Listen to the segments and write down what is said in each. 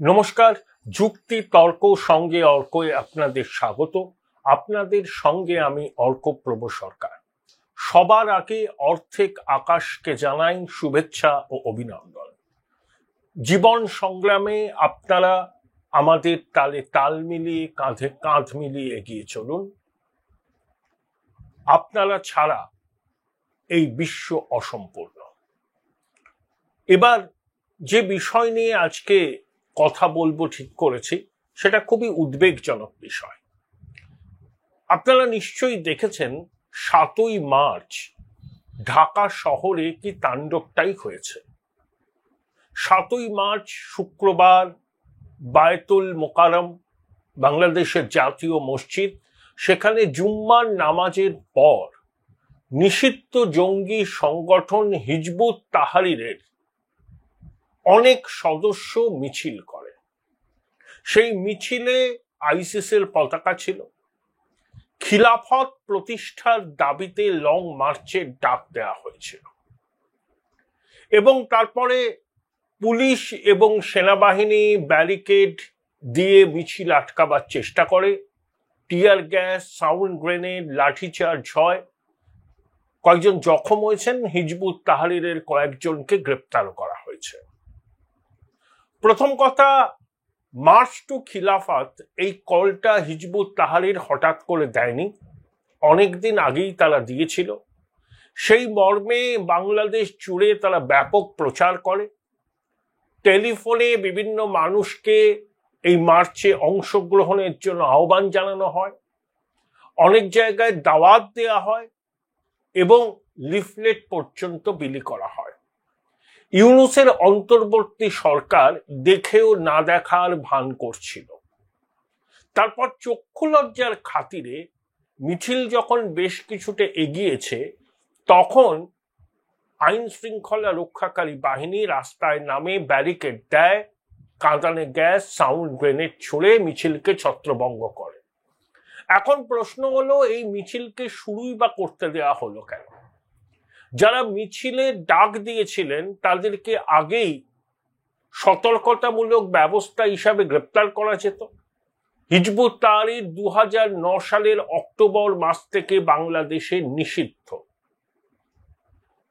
নমস্কার। যুক্তি তর্ক সঙ্গে অর্কয়ে আপনাদের স্বাগত। আপনাদের সঙ্গে আমি অর্কপ্রভ সরকার। সবার আগে অর্থেক আকাশকে জানাই শুভেচ্ছা ও অভিনন্দন। জীবন সংগ্রামে আপনারা আমাদের তালে তাল মিলিয়ে কাঁধে কাঁধ মিলিয়ে এগিয়ে চলুন। আপনারা ছাড়া এই বিশ্ব অসম্পূর্ণ। এবার যে বিষয় নিয়ে আজকে কথা বলবো ঠিক করেছি সেটা খুবই উদ্বেগজনক বিষয়। আপনারা নিশ্চয়ই দেখেছেন ৭ই মার্চ ঢাকা শহরে কি তাণ্ডবটাই হয়েছে। ৭ই মার্চ শুক্রবার বায়তুল মোকাররম, বাংলাদেশের জাতীয় মসজিদ, সেখানে জুম্মার নামাজের পর নিষিদ্ধ জঙ্গি সংগঠন হিজবুত তাহরিরের অনেক সদস্য মিছিল করে। সেই মিছিলে আইসিসের পতাকা ছিল। খিলাফত প্রতিষ্ঠার দাবিতে লং মার্চের ডাক দেওয়া হয়েছিল এবং তারপরে পুলিশ এবং সেনাবাহিনী ব্যারিকেড দিয়ে মিছিল আটকাবার চেষ্টা করে। টিয়ার গ্যাস, সাউন্ড গ্রেনেড, লাঠিচার্জ হয়। কয়েকজন জখম হয়েছেন। হিজবুত তাহরিরের কয়েকজনকে গ্রেপ্তার করা হয়েছে। প্রথম কথা, মার্চ টু খিলাফত এই কলটা হিজবুত তাহরির হঠাৎ করে দেয়নি, অনেকদিন আগেই তারা দিয়েছিল। সেই মর্মে বাংলাদেশ জুড়ে তারা ব্যাপক প্রচার করে। টেলিফোনে বিভিন্ন মানুষকে এই মার্চে অংশগ্রহণের জন্য আহ্বান জানানো হয়, অনেক জায়গায় দাওয়াত দেওয়া হয় এবং লিফলেট পর্যন্ত বিলি করা হয়। ইউনূসের অন্তর্বর্তী সরকার দেখেও না দেখার ভান করছিল। তারপর চক্ষু লজ্জার খাতিরে মিছিল যখন বেশ কিছুটা এগিয়েছে, তখন আইন শৃঙ্খলা রক্ষাকারী বাহিনী রাস্তায় নামে ব্যারিকেড দেয়, কাঁদানে গ্যাস, সাউন্ড গ্রেনেড ছুড়ে মিছিলকে ছত্রভঙ্গ করে। এখন প্রশ্ন হলো, এই মিছিলকে শুরুই বা করতে দেওয়া হলো কেন? যারা মিছিলে ডাক দিয়েছিলেন তাদেরকে আগেই সতর্কতামূলক ব্যবস্থা হিসাবে গ্রেপ্তার করা যেত। হিজবুত তাহরির ২০০৯ সালের অক্টোবর মাস থেকে বাংলাদেশে নিষিদ্ধ।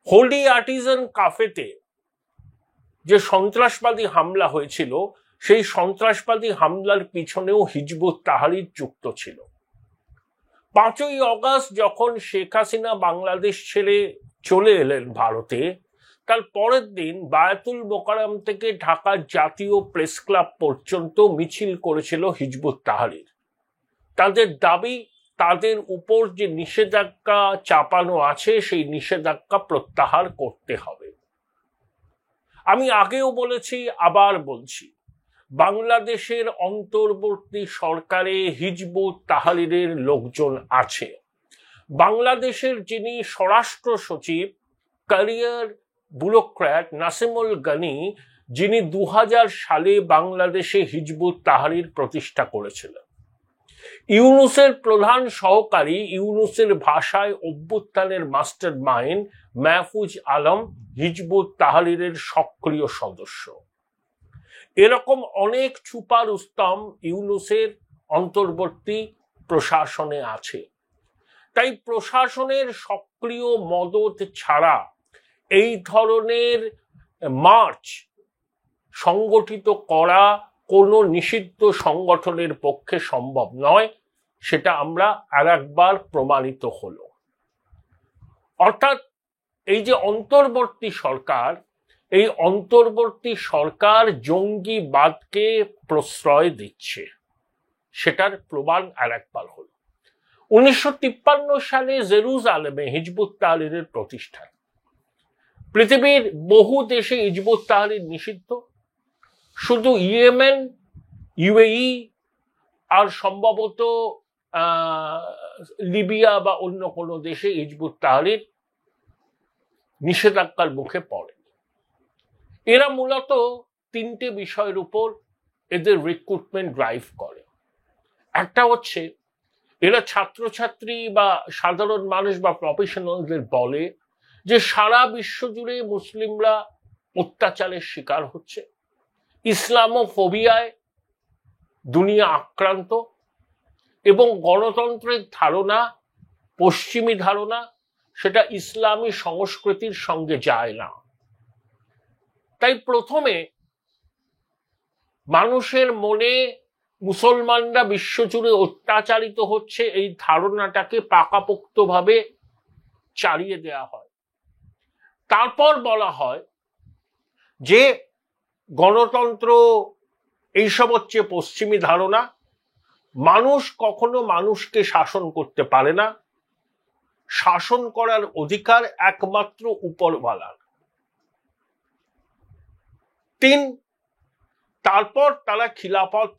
হোলি আর্টিজান কাফেতে যে সন্ত্রাসবাদী হামলা হয়েছিল, সেই সন্ত্রাসবাদী হামলার পিছনেও হিজবুত তাহরির যুক্ত ছিল। ৫ই অগস্ট যখন শেখ হাসিনা বাংলাদেশ ছেড়ে চলে এলেন ভারতে, তার পরের দিন বায়তুল মোকাররম থেকে ঢাকার জাতীয় প্রেস ক্লাব পর্যন্ত মিছিল করেছিল হিজবুত তাহরির। তাদের দাবি, তাদের উপর যে নিষেধাজ্ঞা চাপানো আছে সেই নিষেধাজ্ঞা প্রত্যাহার করতে হবে। আমি আগেও বলেছি, আবার বলছি, বাংলাদেশের অন্তর্বর্তী সরকারে হিজবুত তাহরিরের লোকজন আছে। বাংলাদেশের যিনি স্বরাষ্ট্র সচিব, ক্যারিয়ার ব্যুরোক্র্যাট নাসিমুল গনি, যিনি ২০০০ সালে বাংলাদেশে হিজবুত তাহরির প্রতিষ্ঠা করেছিলেন। ইউনূসের প্রধান সহকারী, ইউনূসের ভাষায় অভ্যুত্থানের মাস্টার মাইন্ড মাহফুজ আলম হিজবুত তাহরিরের সক্রিয় সদস্য। এরকম অনেক ছুপা রুস্তম ইউনূসের অন্তর্বর্তী প্রশাসনে আছে। তাই প্রশাসনের সক্রিয় মদত ছাড়া এই ধরনের মার্চ সংগঠিত করা কোনো নিষিদ্ধ সংগঠনের পক্ষে সম্ভব নয়। সেটা আমরা আর একবার প্রমাণিত হলো। অর্থাৎ এই যে অন্তর্বর্তী সরকার, এই অন্তর্বর্তী সরকার জঙ্গিবাদকে প্রশ্রয় দিচ্ছে, সেটার প্রমাণ আর একবার হলো ১৯৫৩ সালে জেরুজালেমে হিজবুত তাহরিরের প্রতিষ্ঠান। পৃথিবীর বহু দেশে হিজবুত তাহরির নিষিদ্ধ। শুধু ইয়েমেন, ইউএই আর সম্ভবত লিবিয়া বা অন্য কোনো দেশে হিজবুত তাহরির নিষেধাজ্ঞার মুখে পড়ে। এরা মূলত তিনটে বিষয়ের উপর এদের রিক্রুটমেন্ট ড্রাইভ করে। একটা হচ্ছে, এরা ছাত্রছাত্রী বা সাধারণ মানুষ বা প্রফেশনালদের বলে যে সারা বিশ্ব জুড়ে মুসলিমরা অত্যাচারের শিকার হচ্ছে ইসলামোফোবিয়ায় দুনিয়া আক্রান্ত এবং গণতন্ত্রের ধারণা, পশ্চিমী ধারণা, সেটা ইসলামী সংস্কৃতির সঙ্গে যায় না। তাই প্রথমে মানুষের মনে মুসলমানরা বিশ্বজুড়ে অত্যাচারিত হচ্ছে এই ধারণাটাকে পাকাপোক্তভাবে চালিয়ে দেয়া হয়। তারপর বলা হয় যে গণতন্ত্র এইসব হচ্ছে পশ্চিমী ধারণা, মানুষ কখনো মানুষকে শাসন করতে পারে না, শাসন করার অধিকার একমাত্র উপরওয়ালার। 3, তারপর তারা খিলাফত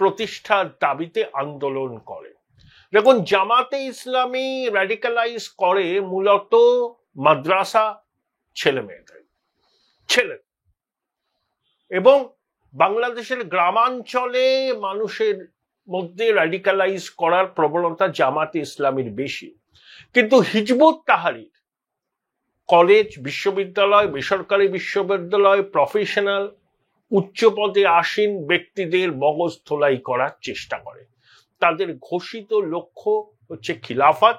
প্রতিষ্ঠার দাবিতে আন্দোলন করে। দেখুন, জামাতে ইসলামী র্যাডিক্যালাইজ করে মূলত মাদ্রাসা ছেলে এবং বাংলাদেশের গ্রামাঞ্চলে মানুষের মধ্যে র্যাডিক্যালাইজ করার প্রবণতা জামাতে ইসলামীর বেশি। কিন্তু হিজবুত তাহরীর কলেজ, বিশ্ববিদ্যালয়, বেসরকারি বিশ্ববিদ্যালয়, প্রফেশনাল, উচ্চ পদে আসীন ব্যক্তিদের মগজ ধোলাই করার চেষ্টা করে। তাদের ঘোষিত লক্ষ্য হচ্ছে খিলাফত।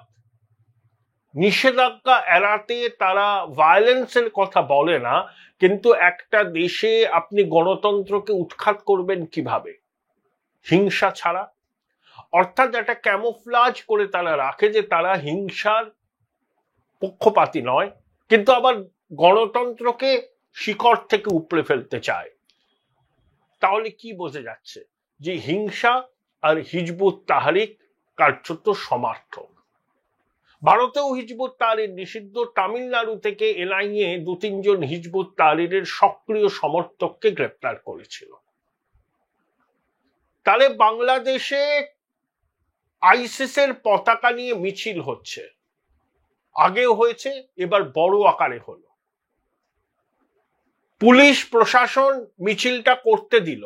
নিষেধাজ্ঞা এড়াতে তারা ভায়োলেন্সের কথা বলে না, কিন্তু একটা দেশে আপনি গণতন্ত্রকে উৎখাত করবেন কিভাবে? হিংসা ছাড়া। অর্থাৎ একটা ক্যামোফ্লাজ করে তারা রাখে যে তারা হিংসার পক্ষপাতী নয়, কিন্তু আবার গণতন্ত্রকে শিকড় থেকে উপড়ে ফেলতে চায়। তাহলে কি বোঝা যাচ্ছে? যে হিংসা আর হিজবুত তাহরিক কার্যত সমার্থক। ভারতেও হিজবুত তাহরির নিষিদ্ধ। তামিলনাড়ু থেকে এনআইএ 2-3 জন হিজবুত তাহরিরের সক্রিয় সমর্থককে গ্রেপ্তার করেছিল। তাহলে বাংলাদেশে আইসিসের পতাকা নিয়ে মিছিল হচ্ছে, আগেও হয়েছে, এবার বড় আকারে হলো। পুলিশ প্রশাসন মিছিলটা করতে দিল,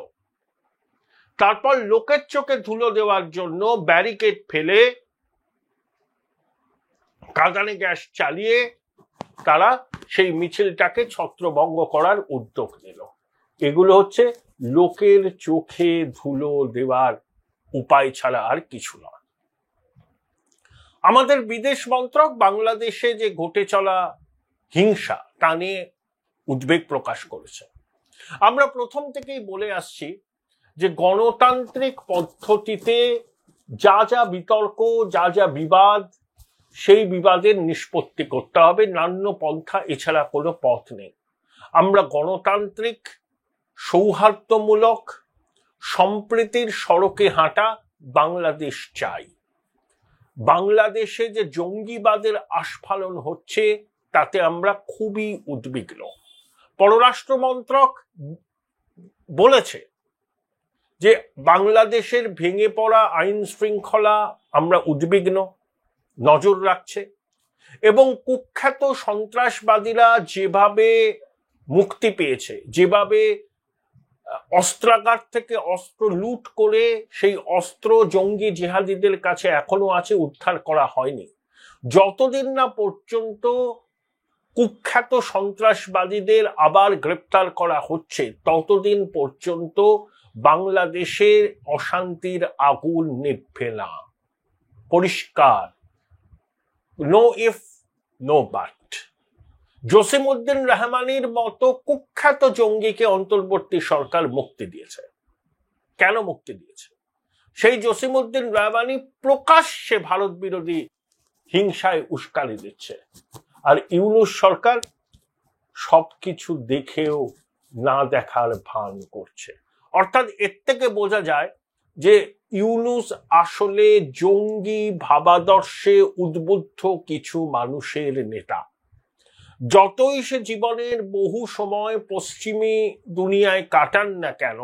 তারপর লোকের চোখে ধুলো দেওয়ার জন্য ব্যারিকেড ফেলে কাঁদানে গ্যাস চালিয়ে তারা সেই মিছিলটাকে ছত্রভঙ্গ করার উদ্যোগ নিল। এগুলো হচ্ছে লোকের চোখে ধুলো দেওয়ার উপায় ছাড়া আর কিছু নয়। আমাদের বিদেশ মন্ত্রক বাংলাদেশে যে ঘটে চলা হিংসা তা নিয়ে উদ্বেগ প্রকাশ করেছে। আমরা প্রথম থেকেই বলে আসছি যে গণতান্ত্রিক পদ্ধতিতে যা যা বিতর্ক, যা যা বিবাদ, সেই বিবাদের নিষ্পত্তি করতে হবে, নান্য পন্থা এছাড়া কোনো পথ নেই। আমরা গণতান্ত্রিক, সৌহার্দ্যমূলক, সম্প্রীতির সড়কে হাঁটা বাংলাদেশ চাই। বাংলাদেশে যে জঙ্গিবাদের আস্ফালন হচ্ছে তাতে আমরা খুবই উদ্বিগ্ন। পররাষ্ট্র মন্ত্রক বলেছে যে বাংলাদেশের ভেঙে পড়া আইন শৃঙ্খলা আমরা উদ্বিগ্ন, নজর রাখছে, এবং কুখ্যাত সন্ত্রাসবাদীরা যেভাবে মুক্তি পেয়েছে, যেভাবে অস্ত্রাগার থেকে অস্ত্র লুট করে সেই অস্ত্র জঙ্গি জিহাদিদের কাছে এখনো আছে, উদ্ধার করা হয়নি। যতদিন না পর্যন্ত কুখ্যাত সন্ত্রাসবাদীদের আবার গ্রেপ্তার করা হচ্ছে ততদিন পর্যন্ত বাংলাদেশের অশান্তির আগুন নিভবে না। পরিষ্কার, no if no but. Jasimuddin রহমানির মতো কুখ্যাত জঙ্গিকে অন্তর্বর্তী সরকার মুক্তি দিয়েছে। কেন মুক্তি দিয়েছে? সেই জসিমউদ্দিন রহমানি প্রকাশ্যে ভারত বিরোধী হিংসায় উস্কানি দিচ্ছে, আর ইউনূস সরকার সবকিছু দেখেও না দেখার ভান করছে। অর্থাৎ এর থেকে বোঝা যায় যে ইউনূস আসলে জঙ্গি ভাবাদর্শে উদ্বুদ্ধ কিছু মানুষের নেতা। যতই সে জীবনের বহু সময় পশ্চিমী দুনিয়ায় কাটান না কেন,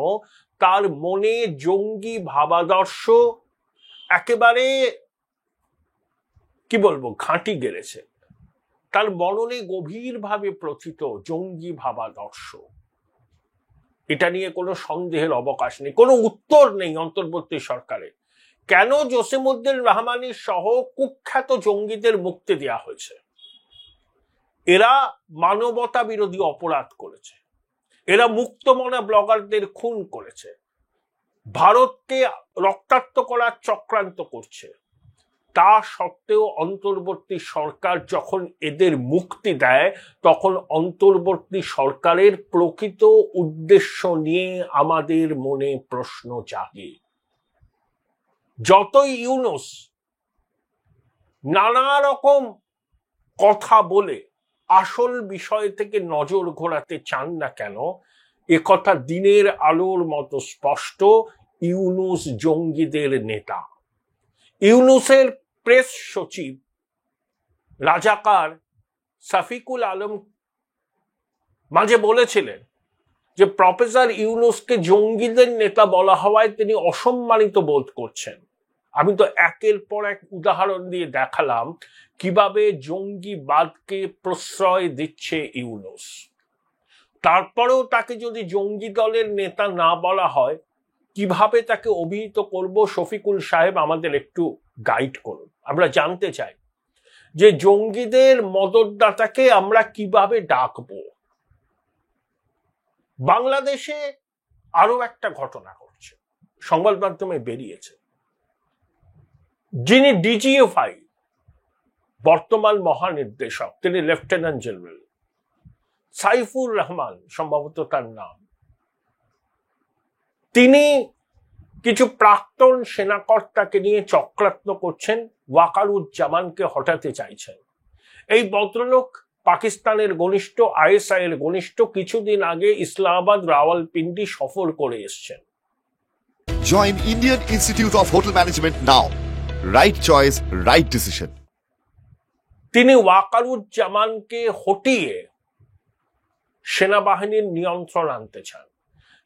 তার মনে জঙ্গি ভাবাদর্শ একেবারে কি বলবো ঘাঁটি গেড়েছে। তার মননে গভীরভাবে প্রথিত জঙ্গি ভাবাদর্শ, এটা নিয়ে কোনো সন্দেহের অবকাশ নেই, কোনো উত্তর নেই অন্তর্বর্তী সরকারে। কেন জসিমউদ্দিন রহমানি সহ কুখ্যাত জঙ্গিদের মুক্তি দেওয়া হয়েছে? এরা মানবতা বিরোধী অপরাধ করেছে, এরা মুক্তমনা ব্লগারদের খুন করেছে, ভারতকে রক্তাক্ত করার চক্রান্ত করছে। তা সত্ত্বেও অন্তর্বর্তী সরকার যখন এদের মুক্তি দেয়, তখন অন্তর্বর্তী সরকারের প্রকৃত উদ্দেশ্য নিয়ে আমাদের মনে প্রশ্ন জাগে। যতই ইউনূস নানা রকম কথা বলে আসল বিষয় থেকে নজর ঘোরাতে চান না কেন, একথা দিনের আলোর মতো স্পষ্ট, ইউনূস জঙ্গিদের নেতা। ইউনূসের প্রেস সচিব রাজাকার শফিকুল আলম মাঝে বলেছিলেন যে প্রফেসর ইউনূসকে জঙ্গিদের নেতা বলা হওয়ায় তিনি অসম্মানিত বোধ করছেন। আমি তো একের পর এক উদাহরণ দিয়ে দেখালাম কিভাবে জঙ্গিবাদকে প্রশ্রয় দিচ্ছে ইউনূস। তারপরেও তাকে যদি জঙ্গি দলের নেতা না বলা হয়, কিভাবে তাকে অভিহিত করব? শফিকুল সাহেব আমাদের একটু গাইড করুন। আমরা জানতে চাই যে জঙ্গিদের মদতদাতাকে আমরা কিভাবে ডাকবো। বাংলাদেশে আরো একটা ঘটনা ঘটছে, সংবাদ মাধ্যমে বেরিয়েছে। যিনি ডিজিএফআই বর্তমান মহানির্দেশক, তিনি লেফটেন্যান্ট জেনারেল সাইফুর রহমান সম্ভবত তার নাম, তিনি কিছু প্রাক্তন সেনাকর্তাকে নিয়ে চক্রান্ত করছেন, ওয়াকারুজ্জামানকে হটাতে চাইছেন। এই ভদ্রলোক পাকিস্তানের ঘনিষ্ঠ, আইএসআই এর ঘনিষ্ঠ, কিছুদিন আগে ইসলামাবাদ রাওয়ালপিন্ডি সফর করে এসছেন। Join Indian Institute of Hotel Management now. Right choice, right decision. তিনি ওয়াকারুজ্জামানকে হটিয়ে সেনাবাহিনীর নিয়ন্ত্রণ আনতে চান।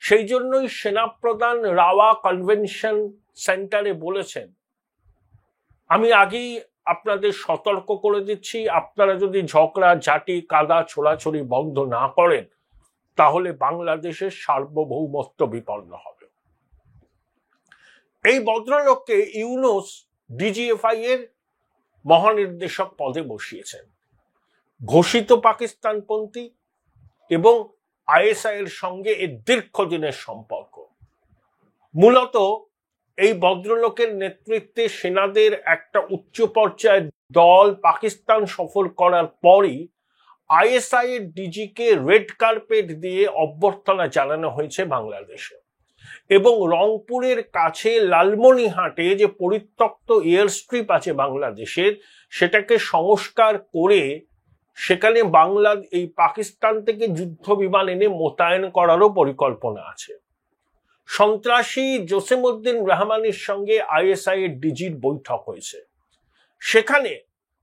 সেই জন্যই সেনাপ্রধান রাওয়া কনভেনশন সেন্টারে বলেছেন, আমি আগেই আপনাদের সতর্ক করে দিচ্ছি, আপনারা যদি ঝগড়া ঝাঁটি কাদা ছোড়াছড়ি বন্ধ না করেন, তাহলে বাংলাদেশের সার্বভৌমত্ব বিপন্ন হবে। এই ভদ্রলোককে ইউনূস ডিজিএফআই এর মহানির্দেশক পদে বসিয়েছেন। ঘোষিত পাকিস্তানপন্থী এবং আইএসআই এর সঙ্গে এর দীর্ঘদিনের সম্পর্ক। মূলত এই ভদ্রলোকের নেতৃত্বে সেনাদের একটা উচ্চ পর্যায়ের দল পাকিস্তান সফর করার পরই আইএসআই এর ডিজিকে রেড কার্পেট দিয়ে অভ্যর্থনা জানানো হয়েছে বাংলাদেশে। এবং রংপুরের কাছে লালমনিরহাটে যে পরিত্যক্ত এয়ার স্ট্রিপ আছে বাংলাদেশের, সেটাকে সংস্কার করে সেখানে এই পাকিস্তান থেকে যুদ্ধ বিমান এনে মোতায়েন করারও পরিকল্পনা আছে। সন্ত্রাসী জসিমউদ্দিন রহমানের সঙ্গে আইএসআই এর ডিজির বৈঠক হয়েছে। সেখানে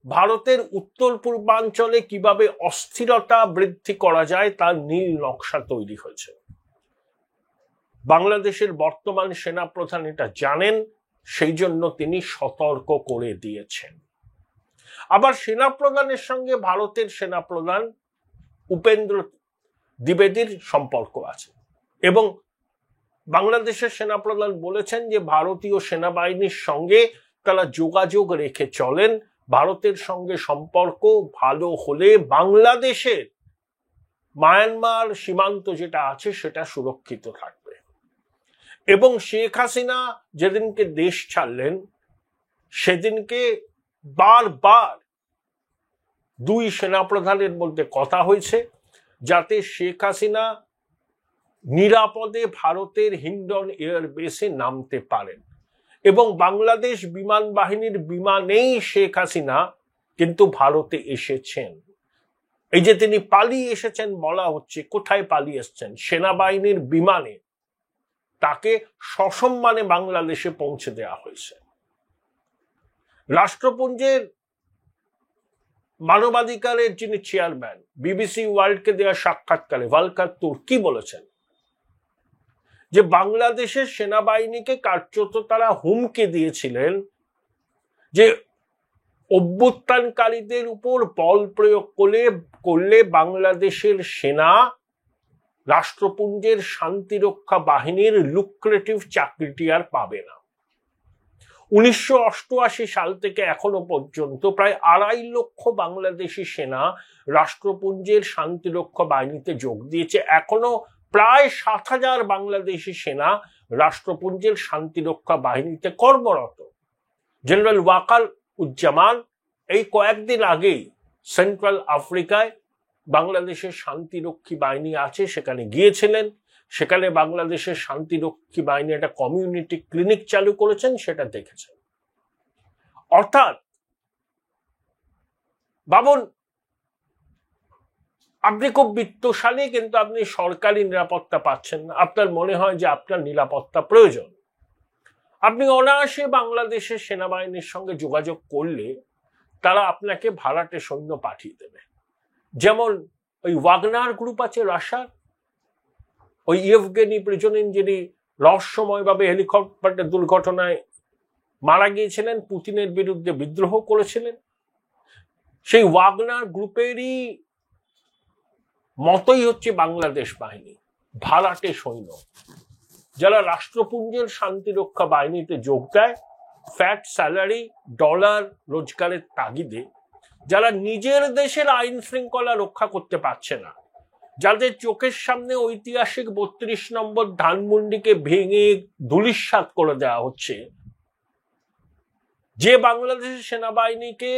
ভারতের উত্তর পূর্বাঞ্চলে কিভাবে অস্থিরতা বৃদ্ধি করা যায় তার নীল নকশা তৈরি হয়েছে। বাংলাদেশের বর্তমান সেনাপ্রধান এটা জানেন, সেই জন্য তিনি সতর্ক করে দিয়েছেন। আবার সেনাপ্রধানের সঙ্গে ভারতের সেনাপ্রধান উপেন্দ্র দ্বিবেদীর সম্পর্ক আছে এবং বাংলাদেশের সেনাপ্রধান বলেছেন যে ভারতীয় সেনাবাহিনীর সঙ্গে তারা যোগাযোগ রেখে চলেন। ভারতের সঙ্গে সম্পর্ক ভালো হলে বাংলাদেশের মায়ানমার সীমান্ত যেটা আছে সেটা সুরক্ষিত থাকবে। এবং শেখ হাসিনা যেদিনকে দেশ ছাড়লেন, সেদিনকে বারবার দুই সেনাপ্রধানের মধ্যে কথা হয়েছে যাতে শেখ হাসিনা নিরাপদে ভারতের হিন্ডন এয়ারবেসে নামতে পারেন। এবং বাংলাদেশ বিমান বাহিনীর বিমানেই শেখ হাসিনা কিন্তু ভারতে এসেছেন। এই যে তিনি পালিয়ে এসেছেন বলা হচ্ছে, কোথায় পালিয়ে এসেছেন? সেনাবাহিনীর বিমানে তাকে সসম্মানে বাংলাদেশে পৌঁছে দেওয়া হয়েছে। রাষ্ট্রপুঞ্জের মানবাধিকারের যিনি চেয়ারম্যান, বিবিসি ওয়ার্ল্ডকে দেওয়া সাক্ষাৎকারে ভলকার তুর্ক কি বলেছেন? যে বাংলাদেশের সেনাবাহিনীকে কার্যত তারা হুমকি দিয়েছিলেন যে অভ্যুত্থানকারীদের উপর বল প্রয়োগ করলে বাংলাদেশের সেনা রাষ্ট্রপুঞ্জের শান্তিরক্ষা বাহিনীর লুক্রেটিভ চাকরিটি আর পাবে না। 1988 সাল থেকে এখনো পর্যন্ত প্রায় 2.5 লক্ষ বাংলাদেশি সেনা রাষ্ট্রপুঞ্জের শান্তিরক্ষা বাহিনীতে যোগ দিয়েছে। এখনো প্রায় 7,000 বাংলাদেশি সেনা রাষ্ট্রপুঞ্জের শান্তিরক্ষা বাহিনীতে কর্মরত। জেনারেল ওয়াকার উজ্জামান এই কয়েকদিন আগেই সেন্ট্রাল আফ্রিকায় বাংলাদেশের শান্তিরক্ষী বাহিনী আছে সেখানে গিয়েছিলেন। সেখানে বাংলাদেশের শান্তিরক্ষী বাহিনী একটা কমিউনিটি ক্লিনিক চালু করেছেন, সেটা দেখেছেন। অর্থাৎ ভাবুন, আপনি খুব বিত্তশালী কিন্তু আপনি সরকারি নিরাপত্তা পাচ্ছেন না, আপনার মনে হয় যে আপনার নিরাপত্তা প্রয়োজন, আপনি অনায়াসে বাংলাদেশের সেনাবাহিনীর সঙ্গে যোগাযোগ করলে তারা আপনাকে ভাড়াটে সৈন্য পাঠিয়ে দেবে। যেমন ওই ওয়াগনার গ্রুপ আছে রাশিয়ার, ওই ইয়েভগেনি প্রিগোজিন যিনি রহস্যময়ভাবে হেলিকপ্টার দুর্ঘটনায় মারা গিয়েছিলেন, পুতিনের বিরুদ্ধে বিদ্রোহ করেছিলেন, সেই ওয়াগনার গ্রুপেরই মতই হচ্ছে বাংলাদেশ বাহিনী, ভাড়াটে সৈন্য যারা রাষ্ট্রপুঞ্জের শান্তিরক্ষা বাহিনীতে যোগ দেয় ফ্যাট স্যালারি, ডলার রোজগারের তাগিদে, যারা নিজের দেশের আইন শৃঙ্খলা রক্ষা করতে পারছে না, যাদের চোখের সামনে ঐতিহাসিক 32 নম্বর ধানমন্ডিকে ভেঙে ধূলিসাৎ করে দেওয়া হচ্ছে, যে বাংলাদেশের সেনাবাহিনীকে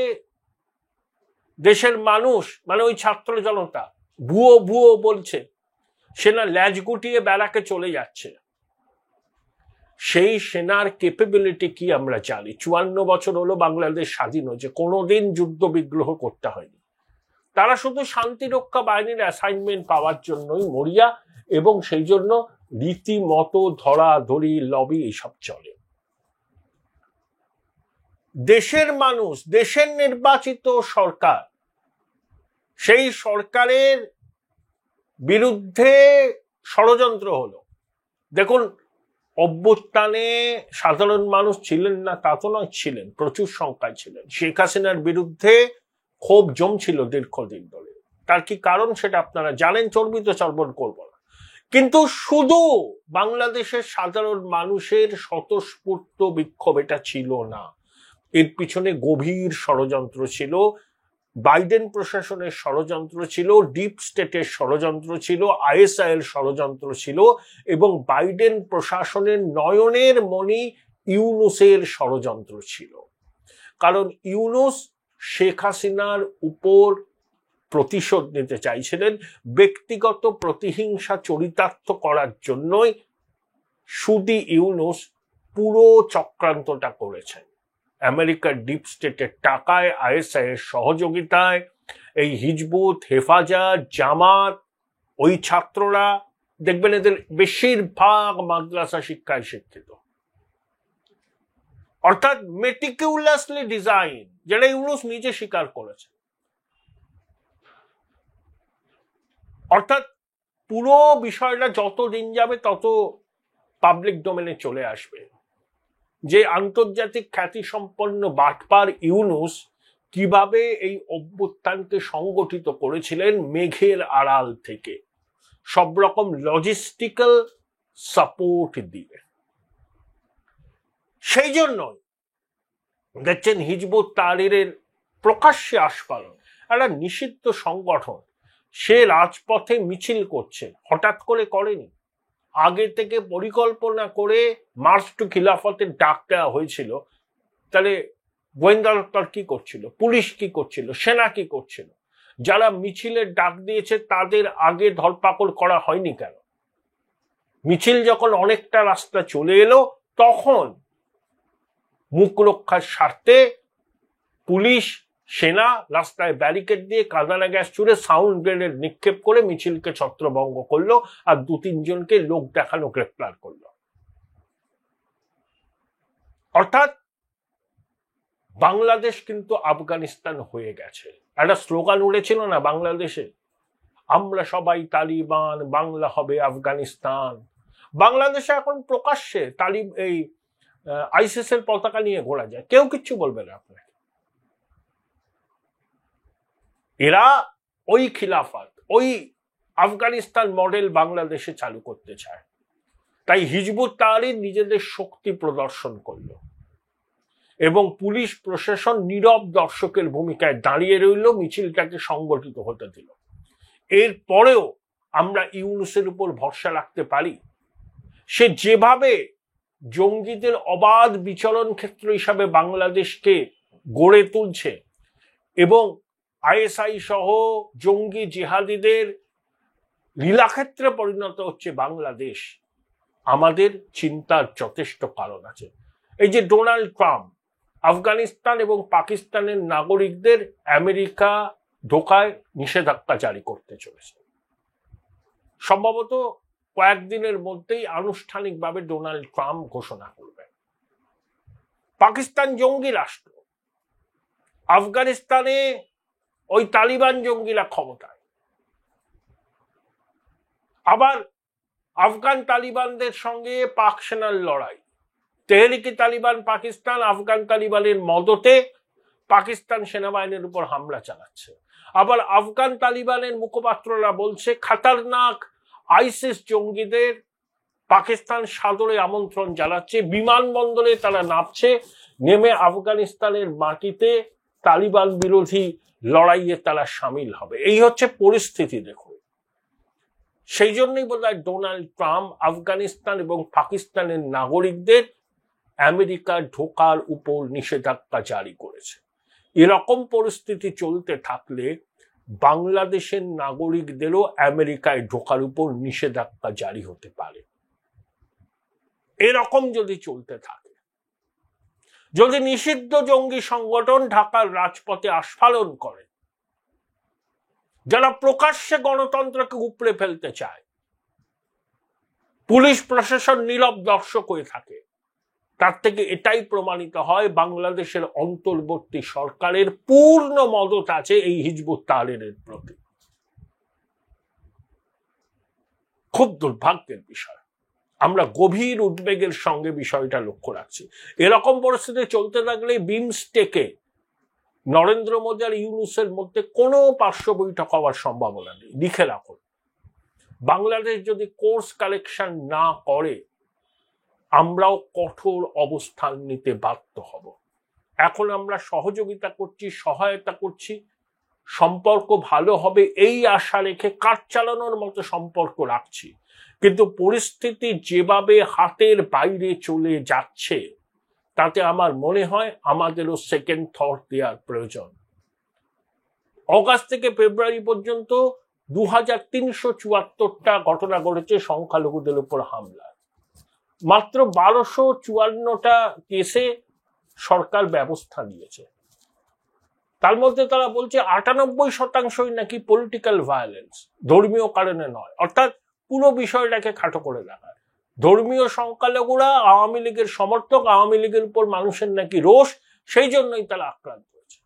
দেশের মানুষ মানে ওই ছাত্র জনতা ভুয়ো ভুয়ো বলছে, সেনা ল্যাজ গুটিয়ে ব্যারাকে চলে যাচ্ছে, সেই সেনার ক্যাপাবিলিটি কি আমরা জানি? 54 বছর হলো বাংলাদেশ স্বাধীন হয়েছে, কোনোদিন যুদ্ধ বিগ্রহ করতে হয়নি। তারা শুধু শান্তিরক্ষা বাহিনীর অ্যাসাইনমেন্ট পাওয়ার জন্যই মরিয়া, এবং সেই জন্য রীতিমতো ধরাধরি লবি এইসব চলে। দেশের মানুষ, দেশের নির্বাচিত সরকার, সেই সরকারের বিরুদ্ধে ষড়যন্ত্র হলো। দেখুন, অভ্যুত্থানে সাধারণ মানুষ ছিলেন না তা তো নয়, ছিলেন, প্রচুর সংখ্যায় ছিলেন। শেখ হাসিনার বিরুদ্ধে ক্ষোভ জমছিল দীর্ঘদিন ধরে। তার কি কারণ সেটা আপনারা জানেন, চর্বিত চর্বণ করব না। কিন্তু শুধু বাংলাদেশের সাধারণ মানুষের স্বতঃস্ফূর্ত বিক্ষোভ এটা ছিল না, এর পিছনে গভীর ষড়যন্ত্র ছিল, বাইডেন প্রশাসনের ষড়যন্ত্র ছিল, ডিপ স্টেটের ষড়যন্ত্র ছিল, আইএসআইয়ের ষড়যন্ত্র ছিল, এবং বাইডেন প্রশাসনের নয়নের মণি ইউনূসের ষড়যন্ত্র ছিল। কারণ ইউনূস শেখ হাসিনার উপর প্রতিশোধ নিতে চাইছিলেন, ব্যক্তিগত প্রতিহিংসা চরিতার্থ করার জন্যই সুদি ইউনূস পুরো চক্রান্তটা করেছেন। আমেরিকার ডিপ স্টেটের টাকায়, আইএসআই এর সহযোগিতায়, এই হিজবুত, হেফাজত, জামাত, ওই ছাত্ররা দেখবেন এদের বেশিরভাগ মাদ্রাসা শিক্ষায় শিক্ষিত, অর্থাৎ মেটিকুলাসলি ডিজাইন, যেটা ইউনূস নিজে স্বীকার করেছেন। অর্থাৎ পুরো বিষয়টা যত দিন যাবে তত পাবলিক ডোমেনে চলে আসবে যে আন্তর্জাতিক খ্যাতি সম্পন্ন বাটপার ইউনূস কিভাবে এই অভ্যুত্থানকে সংগঠিত করেছিলেন মেঘের আড়াল থেকে, সব রকম লজিস্টিক্যাল সাপোর্ট দিয়ে। সেই জন্যই দেখছেন হিজবুত তাহরিরের প্রকাশ্যে আস্ফালন, একটা নিষিদ্ধ সংগঠন, সে রাজপথে মিছিল করছে, হঠাৎ করে করেনি, আগে থেকে পরিকল্পনা করে মার্চ টু খিলাফতের ডাক দেওয়া হয়েছিল। তাহলে গোয়েন্দা দপ্তর কি করছিল, পুলিশ কি করছিল, সেনা কি করছিল? যারা মিছিলের ডাক দিয়েছে তাদের আগে ধরপাকড় করা হয়নি কেন? মিছিল যখন অনেকটা রাস্তা চলে এলো তখন মুখ রক্ষার স্বার্থে পুলিশ, সেনা রাস্তায় ব্যারিকেড দিয়ে কাঁদানা গ্যাস ছুড়ে সাউন্ড গ্রেনেড নিক্ষেপ করে মিছিলকে ছত্রভঙ্গ করলো, আর 2-3 জনকে লোক দেখানো গ্রেপ্তার করলো। অর্থাৎ বাংলাদেশ কিন্তু আফগানিস্তান হয়ে গেছে। একটা স্লোগান উড়েছিল না বাংলাদেশে, আমরা সবাই তালিবান, বাংলা হবে আফগানিস্তান। বাংলাদেশে এখন প্রকাশ্যে এই আইসিস এর পতাকা নিয়ে ঘোরা যায়, কেউ কিচ্ছু বলবে না আপনাকে। এরা ওই খিলাফত, ওই আফগানিস্তান মডেল বাংলাদেশে চালু করতে চায়। তাই হিজবুত তাহরির নিজেদের শক্তি প্রদর্শন করলো এবং পুলিশ প্রশাসন নীরব দর্শকের ভূমিকায় দাঁড়িয়ে রইল, মিছিলটাকে সংগঠিত হতে দিল। এরপরেও আমরা ইউনূসের উপর ভরসা রাখতে পারি? সে যেভাবে জঙ্গিদের অবাধ বিচরণ ক্ষেত্র হিসাবে বাংলাদেশকে গড়ে তুলছে এবং আইএসআই সহ জঙ্গি জিহাদিদের লীলাক্ষেত্রে পরিণত হচ্ছে বাংলাদেশ, আমাদের চিন্তার যথেষ্ট কারণ আছে। এই যে ডোনাল্ড ট্রাম্প আফগানিস্তান এবং পাকিস্তানের নাগরিকদের আমেরিকা ঢোকায় নিষেধাজ্ঞা জারি করতে চলেছে, সম্ভবত কয়েকদিনের মধ্যেই আনুষ্ঠানিকভাবে ডোনাল্ড ট্রাম্প ঘোষণা করবেন। পাকিস্তান জঙ্গি রাষ্ট্র, আফগানিস্তানে ওই তালিবান জঙ্গিরা ক্ষমতায়, আবার আফগান তালিবানদের সঙ্গে পাক সেনার লড়াই, তেহরিকে তালিবান পাকিস্তান আফগান তালিবানের মদতে পাকিস্তান সেনাবাহিনীর উপর হামলা চালাচ্ছে। আবার আফগান তালিবানের মুখপাত্ররা বলছে খাতারনাক আইসিস জঙ্গিদের পাকিস্তান সাদরে আমন্ত্রণ জানাচ্ছে, বিমানবন্দরে তারা নামছে, নেমে আফগানিস্তানের মাটিতে তালিবান বিরোধী লড়াইয়ে তারা সামিল হবে। এই হচ্ছে পরিস্থিতি। দেখুন, সেই জন্যই বোধহয় ডোনাল্ড ট্রাম্প আফগানিস্তান এবং পাকিস্তানের নাগরিকদের আমেরিকা ঢোকার উপর নিষেধাজ্ঞা জারি করেছে। এরকম পরিস্থিতি চলতে থাকলে বাংলাদেশের নাগরিকদেরও আমেরিকায় ঢোকার উপর নিষেধাজ্ঞা জারি হতে পারে। এরকম যদি চলতে থাকে, যদি নিষিদ্ধ জঙ্গি সংগঠন ঢাকার রাজপথে আস্ফালন করে, যারা প্রকাশ্যে গণতন্ত্রকে উপড়ে ফেলতে চায়, পুলিশ প্রশাসন নীরব দর্শক হয়ে থাকে, তার থেকে এটাই প্রমাণিত হয় বাংলাদেশের অন্তর্বর্তী সরকারের পূর্ণ মদত আছে এই হিজবুত তাহরিরের প্রতি। খুব দুর্ভাগ্যের বিষয়, আমরা গভীর উদ্বেগের সঙ্গে বিষয়টা লক্ষ্য রাখছি। এরকম পরিস্থিতি চলতে থাকলে বিমস্টেকে নরেন্দ্র মোদী আর ইউনূসের মধ্যে কোনো পার্শ্ব বৈঠক হওয়ার সম্ভাবনা নেই। লিখে রাখুন, বাংলাদেশ যদি কোর্স কালেকশন না করে আমরাও কঠোর অবস্থান নিতে বাধ্য হব। এখন আমরা সহযোগিতা করছি, সহায়তা করছি, সম্পর্ক ভালো হবে এই আশা রেখে কাজ চালানোর মতো সম্পর্ক রাখছি, কিন্তু পরিস্থিতি যেভাবে হাতের বাইরে চলে যাচ্ছে তাতে আমার মনে হয় আমাদেরও সেকেন্ড থট দেওয়ার প্রয়োজন। অগাস্ট থেকে ফেব্রুয়ারি পর্যন্ত 2374টা ঘটনা ঘটেছে সংখ্যালঘুদের উপর হামলা, মাত্র 1254টা কেসে সরকার ব্যবস্থা নিয়েছে। তার মধ্যে তারা বলছে 98% নাকি পলিটিক্যাল ভায়োলেন্স, ধর্মীয় কারণে নয়, অর্থাৎ পুরো বিষয়টাকে খাটো করে দেখায়। ধর্মীয় সংখ্যালঘুরা আওয়ামী লীগের সমর্থক, আওয়ামী লীগের উপর মানুষের নাকি রোষ, সেই জন্যই তারা আক্রান্ত হয়েছে।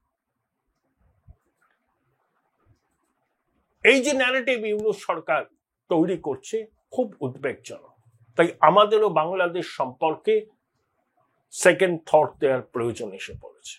এই যে ন্যারেটিভ ইউনূস সরকার তৈরি করছে খুব উদ্বেগজনক। তাই আমাদেরও বাংলাদেশ সম্পর্কে সেকেন্ড থট দেওয়ার প্রয়োজন এসে পড়েছে।